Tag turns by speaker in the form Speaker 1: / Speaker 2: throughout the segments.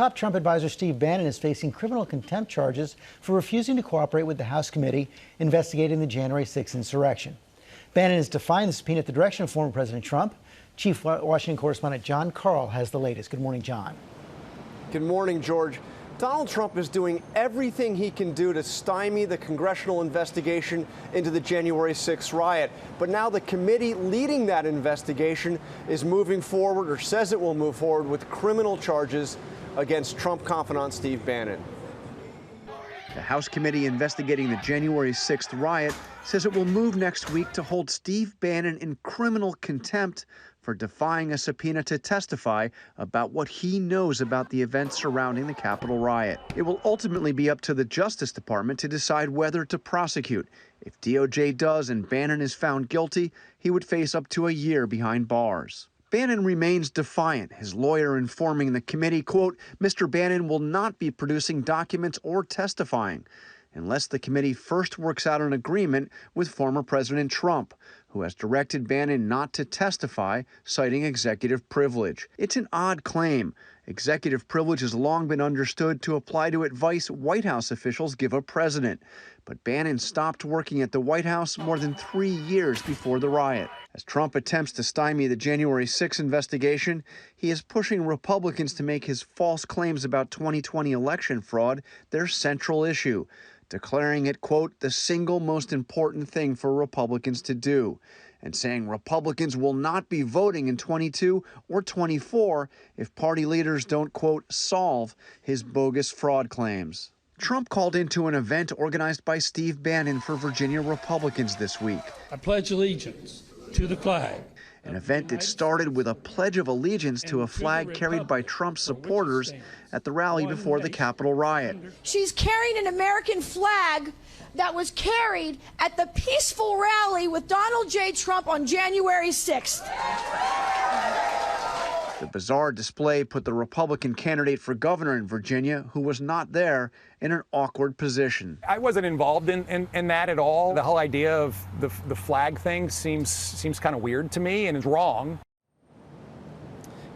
Speaker 1: Top Trump advisor Steve Bannon is facing criminal contempt charges for refusing to cooperate with the House committee investigating the January 6th insurrection. Bannon is defying the subpoena at the direction of former President Trump. Chief Washington correspondent John Carl has the latest. Good morning, John.
Speaker 2: Good morning, George. Donald Trump is doing everything he can do to stymie the congressional investigation into the January 6th riot. But now the committee leading that investigation is moving forward, or says it will move forward, with criminal charges against Trump confidant Steve Bannon.
Speaker 3: The House committee investigating the January 6th riot says it will move next week to hold Steve Bannon in criminal contempt for defying a subpoena to testify about what he knows about the events surrounding the Capitol riot. It will ultimately be up to the Justice Department to decide whether to prosecute. If DOJ does and Bannon is found guilty, he would face up to a year behind bars. Bannon remains defiant, his lawyer informing the committee, quote, Mr. Bannon will not be producing documents or testifying unless the committee first works out an agreement with former President Trump, who has directed Bannon not to testify, citing executive privilege. It's an odd claim. Executive privilege has long been understood to apply to advice White House officials give a president. But Bannon stopped working at the White House more than 3 years before the riot. As Trump attempts to stymie the January 6th investigation, he is pushing Republicans to make his false claims about 2020 election fraud their central issue, declaring it, quote, the single most important thing for Republicans to do, and saying Republicans will not be voting in 22 or 24 if party leaders don't, quote, solve his bogus fraud claims. Trump called into an event organized by Steve Bannon for Virginia Republicans this week.
Speaker 4: I pledge allegiance to the flag.
Speaker 3: An event that started with a pledge of allegiance to a flag carried by Trump's supporters at the rally before the Capitol riot.
Speaker 5: She's carrying an American flag that was carried at the peaceful rally with Donald J. Trump on January 6th.
Speaker 3: The bizarre display put the Republican candidate for governor in Virginia, who was not there, in an awkward position.
Speaker 6: I wasn't involved in that at all. The whole idea of the flag thing seems kind of weird to me and is wrong.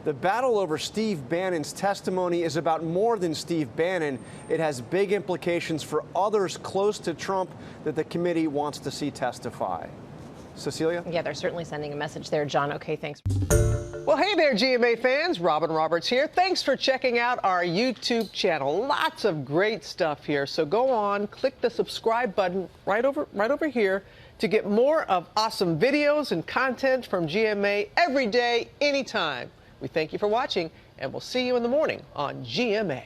Speaker 2: The battle over Steve Bannon's testimony is about more than Steve Bannon. It has big implications for others close to Trump that the committee wants to see testify. Cecilia?
Speaker 7: Yeah, they're certainly sending a message there, John. Okay, thanks.
Speaker 8: Well, hey there, GMA fans. Robin Roberts here. Thanks for checking out our YouTube channel. Lots of great stuff here. So go on, click the subscribe button right over here to get more of awesome videos and content from GMA every day, anytime. We thank you for watching, and we'll see you in the morning on GMA.